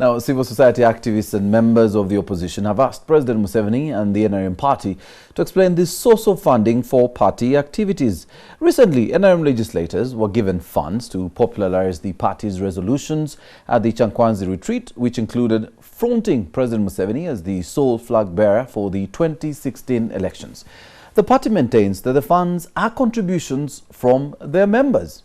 Now, civil society activists and members of the opposition have asked President Museveni and the NRM party to explain the source of funding for party activities. Recently, NRM legislators were given funds to popularize the party's resolutions at the Kyankwanzi retreat, which included fronting President Museveni as the sole flag bearer for the 2016 elections. The party maintains that the funds are contributions from their members.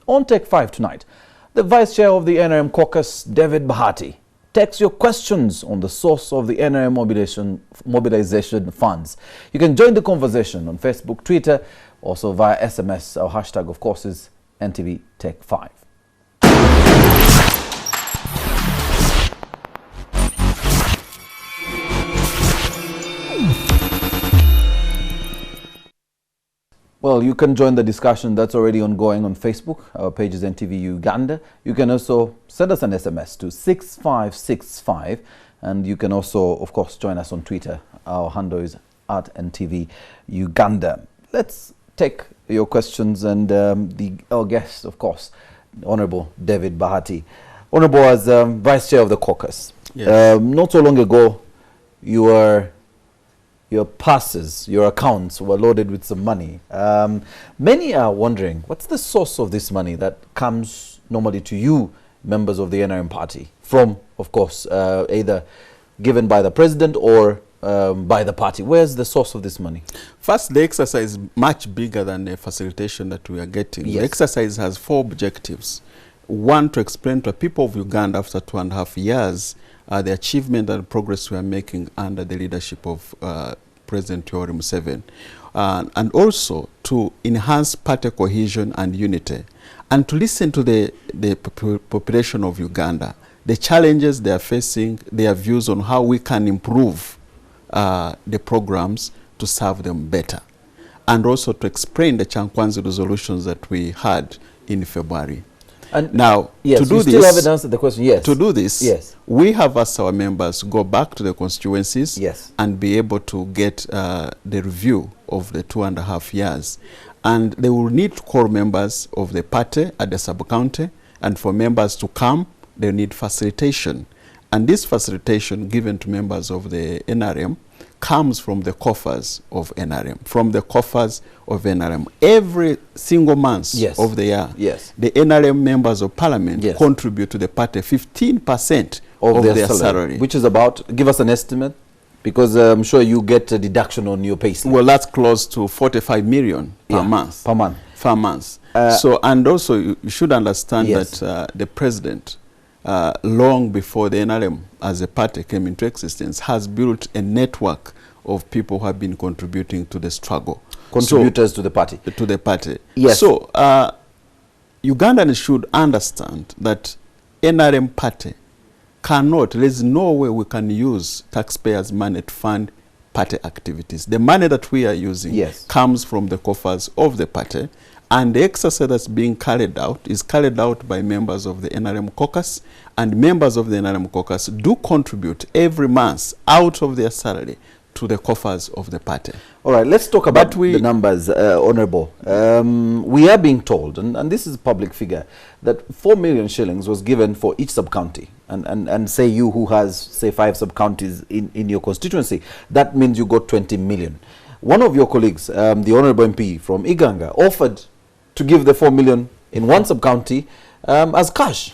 On Take 5 tonight, the Vice Chair of the NRM caucus, David Bahati, takes your questions on the source of the NRM mobilization funds. You can join the conversation on Facebook, Twitter, also via SMS. Our hashtag, of course, is NTV Take 5. Well, you can join the discussion that's already ongoing on Facebook. Our page is NTV Uganda. You can also send us an SMS to 6565. And you can also, of course, join us on Twitter. Our handle is at NTV Uganda. Let's take your questions and our guest, of course, Honorable David Bahati. Honorable, as Vice Chair of the caucus, yes. Not so long ago, your passes, your accounts were loaded with some money. Many are wondering, what's the source of this money that comes normally to you, members of the NRM party, from, of course, either given by the president or by the party? Where's the source of this money? First, the exercise is much bigger than the facilitation that we are getting. Yes. The exercise has 4 objectives. One, to explain to the people of Uganda after 2.5 years the achievement and progress we are making under the leadership of President Museveni, and also to enhance party cohesion and unity, and to listen to the population of Uganda, the challenges they are facing, their views on how we can improve the programs to serve them better, and also to explain the Kyankwanzi resolutions that we had in February. And now, yes, to do this, still haven't answered the question. Yes. To do this, yes, we have asked our members to go back to the constituencies, yes, and be able to get the review of the 2.5 years. And they will need to call members of the party at the sub-county, and for members to come, they need facilitation. And this facilitation given to members of the NRM comes from the coffers of NRM, Every single month, yes, of the year, yes, the NRM members of parliament, yes, contribute to the party 15% of their salary. Which is about, give us an estimate, because I'm sure you get a deduction on your pay slip. Well, that's close to 45 million per month. Per month. Per month. So, and also you should understand, yes, that the president, long before the NRM as a party came into existence, has built a network of people who have been contributing to the struggle. Contributors to the party. To the party. Yes. So, Ugandans should understand that NRM party cannot, there is no way we can use taxpayers' money to fund party activities. The money that we are using, yes, comes from the coffers of the party, and the exercise that's being carried out is carried out by members of the NRM caucus, and members of the NRM caucus do contribute every month out of their salary to the coffers of the party. All right, let's talk about the numbers, Honorable. We are being told, and this is a public figure, that 4 million shillings was given for each sub-county. And say you who has, say, 5 sub-counties in your constituency, that means you got 20 million. One of your colleagues, the Honorable MP from Iganga, offered to give the 4 million in one sub-county as cash.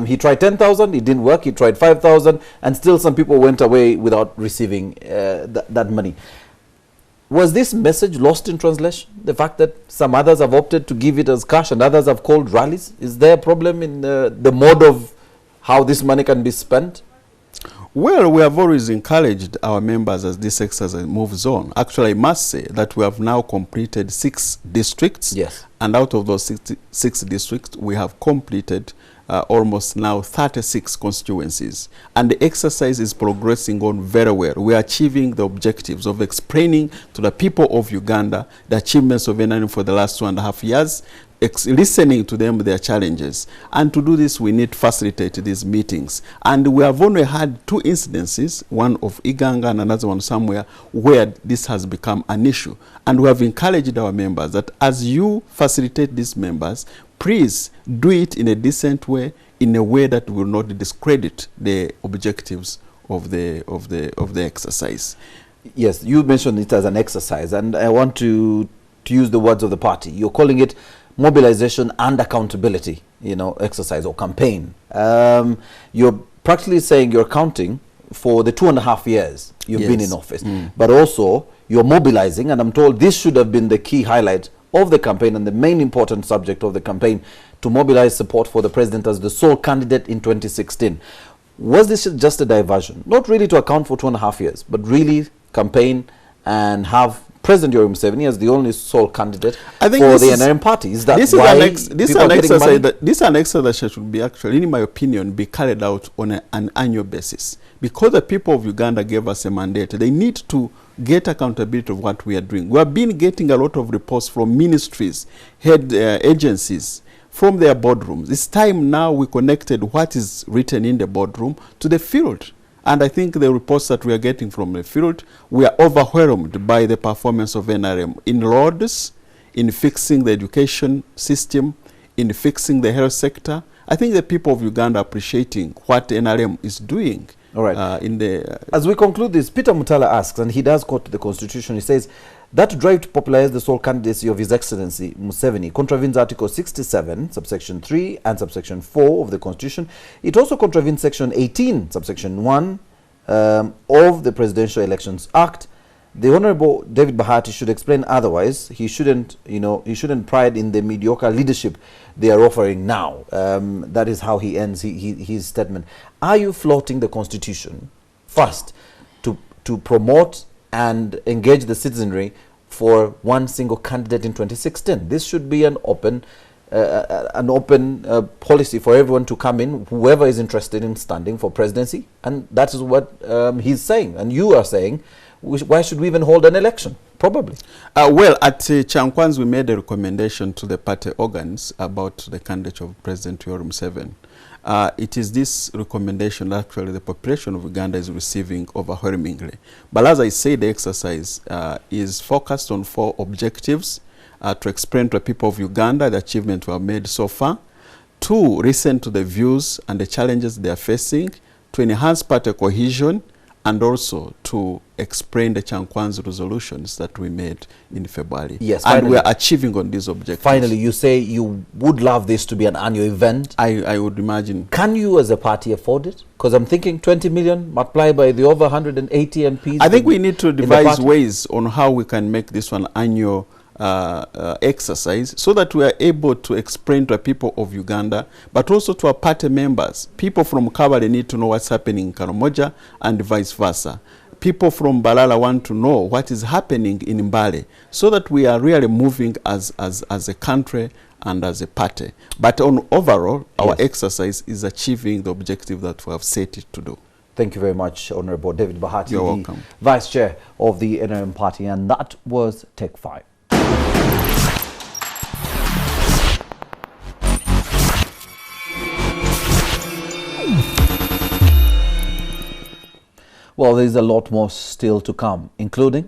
He tried 10,000, it didn't work. He tried 5,000, and still some people went away without receiving that money. Was this message lost in translation? The fact that some others have opted to give it as cash and others have called rallies? Is there a problem in the mode of how this money can be spent? Well, we have always encouraged our members as this exercise moves on. Actually, I must say that we have now completed 6 districts. Yes. And out of those 6 districts, we have completed almost now 36 constituencies. And the exercise is progressing on very well. We are achieving the objectives of explaining to the people of Uganda the achievements of NRM for the last 2.5 years, listening to them, their challenges. And to do this, we need to facilitate these meetings. And we have only had 2 incidences, one of Iganga and another one somewhere, where this has become an issue. And we have encouraged our members that as you facilitate these members, please do it in a decent way, in a way that will not discredit the objectives of the exercise. Yes, you mentioned it as an exercise, and I want to use the words of the party. You're calling it mobilization and accountability, exercise or campaign. You're practically saying you're counting for the 2.5 years you've been in office, but also you're mobilizing, and I'm told this should have been the key highlight of the campaign and the main important subject of the campaign, to mobilize support for the president as the sole candidate in 2016. Was this just a diversion? Not really to account for 2.5 years, but really campaign and have President Museveni as the only sole candidate for the NRM party? Is that why this is an exercise that should be actually, in my opinion, be carried out on an annual basis. Because the people of Uganda gave us a mandate, they need to get accountability of what we are doing. We have been getting a lot of reports from ministries, head agencies, from their boardrooms. It's time now we connected what is written in the boardroom to the field. And I think the reports that we are getting from the field, we are overwhelmed by the performance of NRM in roads, in fixing the education system, in fixing the health sector. I think the people of Uganda are appreciating what NRM is doing. All right. As we conclude this, Peter Mutala asks, and he does quote the Constitution, he says, that drive to popularize the sole candidacy of His Excellency Museveni contravenes Article 67, subsection 3 and subsection 4 of the Constitution. It also contravenes Section 18, subsection 1 of the Presidential Elections Act. The Honorable David Bahati should explain otherwise. He shouldn't pride in the mediocre leadership they are offering now. That is how he ends his statement. Are you flouting the Constitution first to promote and engage the citizenry for one single candidate in 2016? This should be an open policy for everyone to come in, whoever is interested in standing for presidency, and that is what he's saying, and you are saying. Why should we even hold an election? Probably. Well, at Kyankwanzi, we made a recommendation to the party organs about the candidate of President Museveni. It is this recommendation that actually the population of Uganda is receiving overwhelmingly. But as I say, the exercise is focused on 4 objectives: to explain to the people of Uganda the achievements we have made so far, 2, listen to the views and the challenges they are facing, to enhance party cohesion, and also to explain the Kyankwanzi resolutions that we made in February. Yes, and we are achieving on these objectives. Finally, you say you would love this to be an annual event. I would imagine. Can you as a party afford it? Because I'm thinking 20 million multiplied by the over 180 MPs. I think we need to devise ways on how we can make this one annual exercise, so that we are able to explain to the people of Uganda, but also to our party members. People from Kabale need to know what's happening in Karamoja, and vice versa. People from Balala want to know what is happening in Mbale, so that we are really moving as a country and as a party. But on overall, our exercise is achieving the objective that we have set it to do. Thank you very much, Honorable David Bahati, You're welcome. Vice Chair of the NRM Party, and that was Take 5. Well, there's a lot more still to come, including